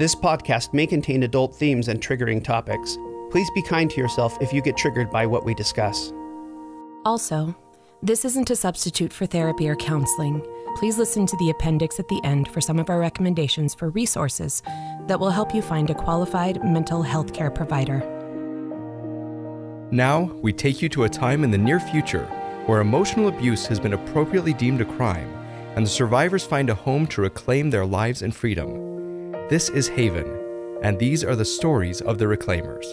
This podcast may contain adult themes and triggering topics. Please be kind to yourself if you get triggered by what we discuss. Also, this isn't a substitute for therapy or counseling. Please listen to the appendix at the end for some of our recommendations for resources that will help you find a qualified mental health care provider. Now, we take you to a time in the near future where emotional abuse has been appropriately deemed a crime, and the survivors find a home to reclaim their lives and freedom. This is Haven, and these are the stories of the reclaimers.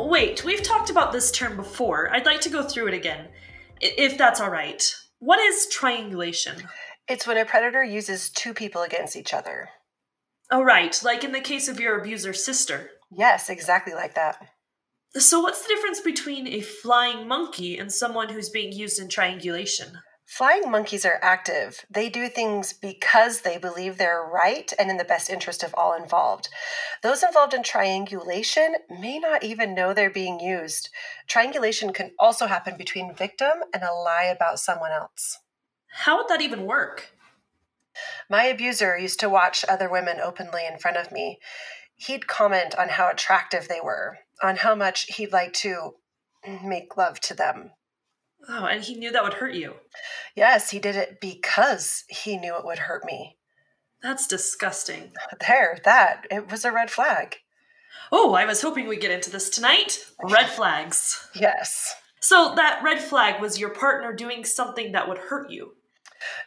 Wait, we've talked about this term before. I'd like to go through it again, if that's all right. What is triangulation? It's when a predator uses two people against each other. Oh, right, like in the case of your abuser's sister. Yes, exactly like that. So what's the difference between a flying monkey and someone who's being used in triangulation? Flying monkeys are active. They do things because they believe they're right and in the best interest of all involved. Those involved in triangulation may not even know they're being used. Triangulation can also happen between victim and a lie about someone else. How would that even work? My abuser used to watch other women openly in front of me. He'd comment on how attractive they were, on how much he'd like to make love to them. Oh, and he knew that would hurt you. Yes, he did it because he knew it would hurt me. That's disgusting. It was a red flag. Oh, I was hoping we'd get into this tonight. Red flags. Yes. So that red flag was your partner doing something that would hurt you.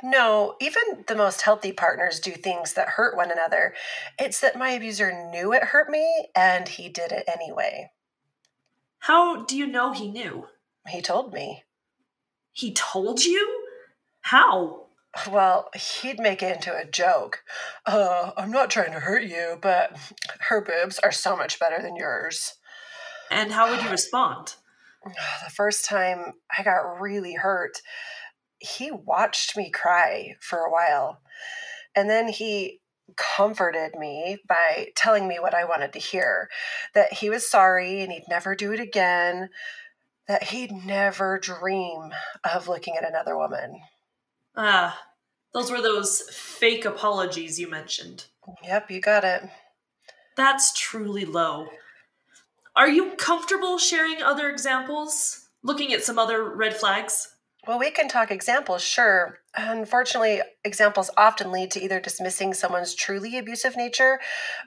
No, even the most healthy partners do things that hurt one another. It's that my abuser knew it hurt me, and he did it anyway. How do you know he knew? He told me. He told you? How? Well, he'd make it into a joke. I'm not trying to hurt you, but her boobs are so much better than yours. And how would you respond? The first time I got really hurt, he watched me cry for a while. And then he comforted me by telling me what I wanted to hear, that he was sorry and he'd never do it again, that he'd never dream of looking at another woman. Those were those fake apologies you mentioned. Yep, you got it. That's truly low. Are you comfortable sharing other examples? Looking at some other red flags? Well, we can talk examples, sure. Unfortunately, examples often lead to either dismissing someone's truly abusive nature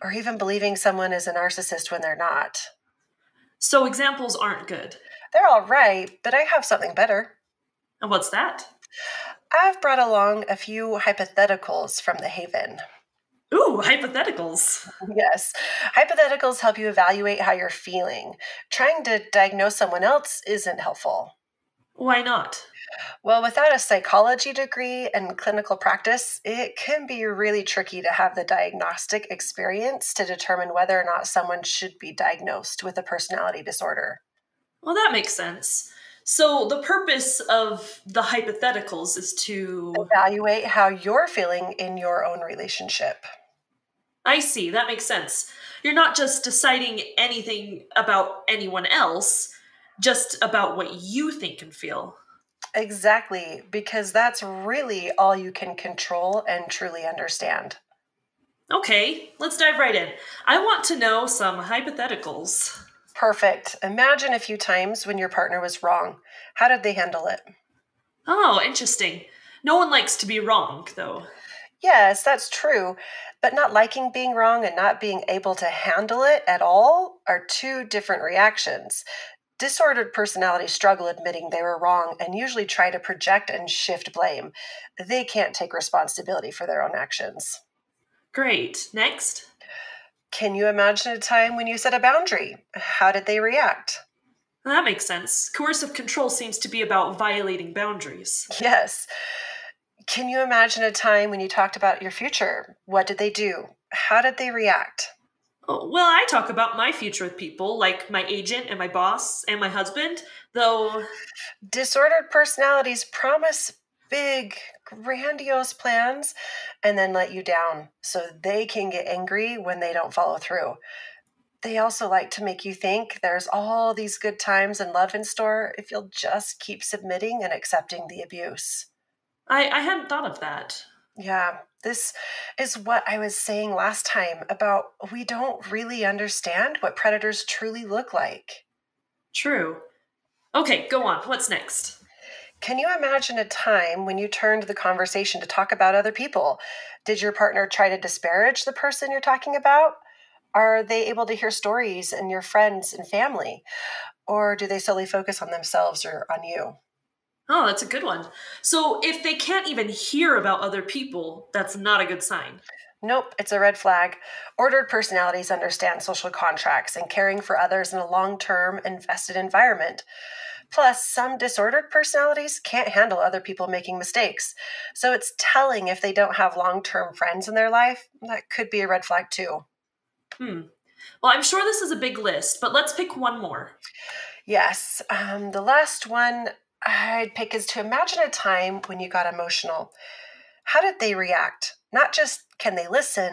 or even believing someone is a narcissist when they're not. So examples aren't good? They're all right, but I have something better. And what's that? I've brought along a few hypotheticals from the Haven. Ooh, hypotheticals. Yes. Hypotheticals help you evaluate how you're feeling. Trying to diagnose someone else isn't helpful. Why not? Well, without a psychology degree and clinical practice, it can be really tricky to have the diagnostic experience to determine whether or not someone should be diagnosed with a personality disorder. Well, that makes sense. So the purpose of the hypotheticals is to evaluate how you're feeling in your own relationship. I see, that makes sense. You're not just deciding anything about anyone else, just about what you think and feel. Exactly, because that's really all you can control and truly understand. Okay, let's dive right in. I want to know some hypotheticals. Perfect. Imagine a few times when your partner was wrong. How did they handle it? Oh, interesting. No one likes to be wrong, though. Yes, that's true. But not liking being wrong and not being able to handle it at all are two different reactions. Disordered personalities struggle admitting they were wrong and usually try to project and shift blame. They can't take responsibility for their own actions. Great. Next. Can you imagine a time when you set a boundary? How did they react? That makes sense. Coercive control seems to be about violating boundaries. Yes. Can you imagine a time when you talked about your future? What did they do? How did they react? Well, I talk about my future with people, like my agent and my boss and my husband, though... Disordered personalities promise big, grandiose plans and then let you down so they can get angry when they don't follow through. they also like to make you think there's all these good times and love in store if you'll just keep submitting and accepting the abuse. I hadn't thought of that. Yeah, this is what I was saying last time about we don't really understand what predators truly look like. True. Okay, go on. What's next? Can you imagine a time when you turned the conversation to talk about other people? Did your partner try to disparage the person you're talking about? Are they able to hear stories and your friends and family? Or do they solely focus on themselves or on you? Oh, that's a good one. So if they can't even hear about other people, that's not a good sign. Nope, it's a red flag. Ordered personalities understand social contracts and caring for others in a long-term, invested environment. Plus, some disordered personalities can't handle other people making mistakes. So it's telling if they don't have long-term friends in their life. That could be a red flag too. Well, I'm sure this is a big list, but let's pick one more. Yes, the last one I'd pick is to imagine a time when you got emotional. How did they react? Not just can they listen,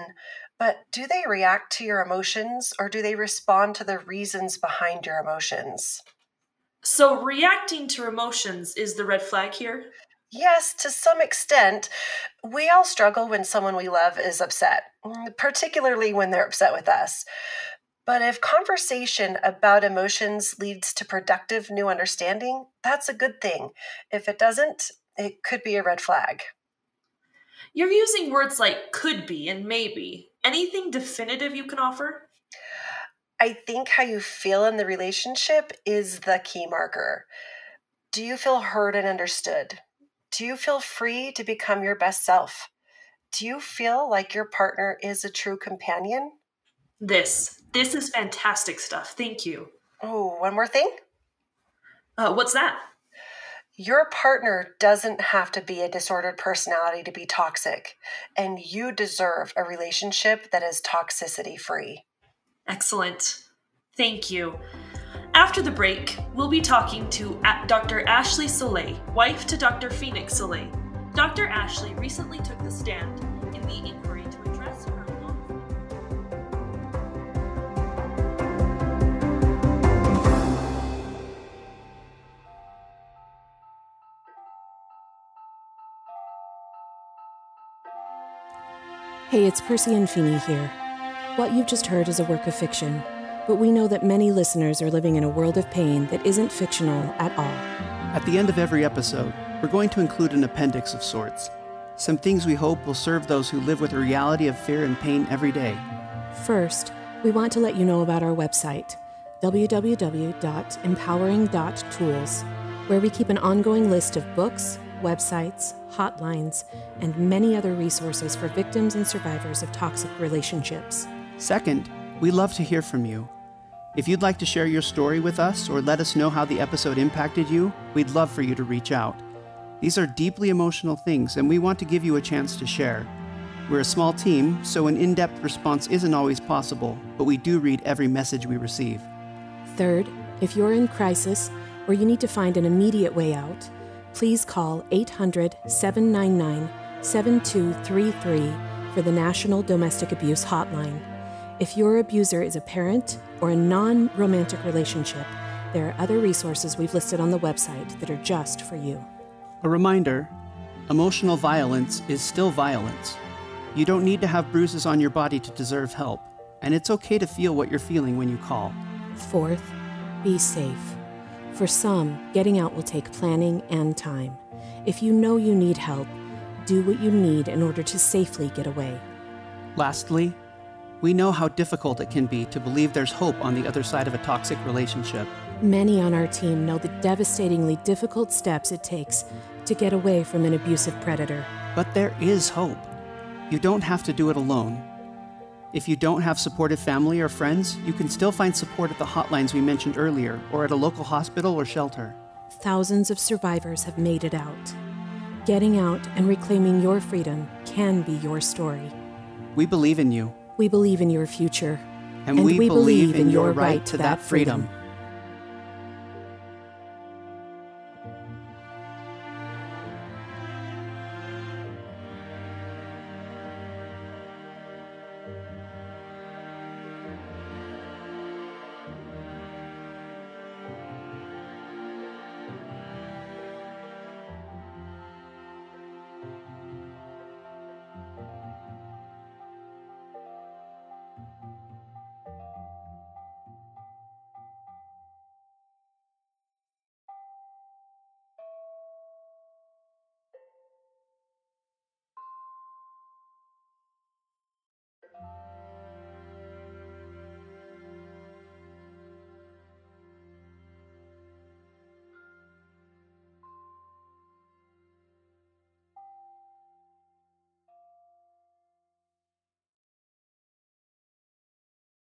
but do they react to your emotions or do they respond to the reasons behind your emotions? So reacting to emotions is the red flag here? Yes, to some extent. We all struggle when someone we love is upset, particularly when they're upset with us. But if conversation about emotions leads to productive new understanding, that's a good thing. If it doesn't, it could be a red flag. You're using words like could be and maybe. Anything definitive you can offer? I think how you feel in the relationship is the key marker. Do you feel heard and understood? Do you feel free to become your best self? Do you feel like your partner is a true companion? This is fantastic stuff. Thank you. Oh, one more thing. What's that? Your partner doesn't have to be a disordered personality to be toxic, and you deserve a relationship that is toxicity free. Excellent. Thank you. After the break, we'll be talking to Dr. Ashley Soleil, wife to Dr. Phoenix Soleil. Dr. Ashley recently took the stand in the inquiry to address her Hey, it's Percy and Feeney here. What you've just heard is a work of fiction, but we know that many listeners are living in a world of pain that isn't fictional at all. At the end of every episode, we're going to include an appendix of sorts. Some things we hope will serve those who live with the reality of fear and pain every day. First, we want to let you know about our website, www.empowering.tools, where we keep an ongoing list of books, websites, hotlines, and many other resources for victims and survivors of toxic relationships. Second, we love to hear from you. If you'd like to share your story with us or let us know how the episode impacted you, we'd love for you to reach out. These are deeply emotional things, and we want to give you a chance to share. We're a small team, so an in-depth response isn't always possible, but we do read every message we receive. Third, if you're in crisis or you need to find an immediate way out, please call 800-799-7233 for the National Domestic Abuse Hotline. If your abuser is a parent or a non-romantic relationship, there are other resources we've listed on the website that are just for you. A reminder, emotional violence is still violence. You don't need to have bruises on your body to deserve help, and it's okay to feel what you're feeling when you call. Fourth, be safe. For some, getting out will take planning and time. If you know you need help, do what you need in order to safely get away. Lastly, we know how difficult it can be to believe there's hope on the other side of a toxic relationship. Many on our team know the devastatingly difficult steps it takes to get away from an abusive predator. But there is hope. You don't have to do it alone. If you don't have supportive family or friends, you can still find support at the hotlines we mentioned earlier or at a local hospital or shelter. Thousands of survivors have made it out. Getting out and reclaiming your freedom can be your story. We believe in you. We believe in your future. And we believe in your right to that freedom.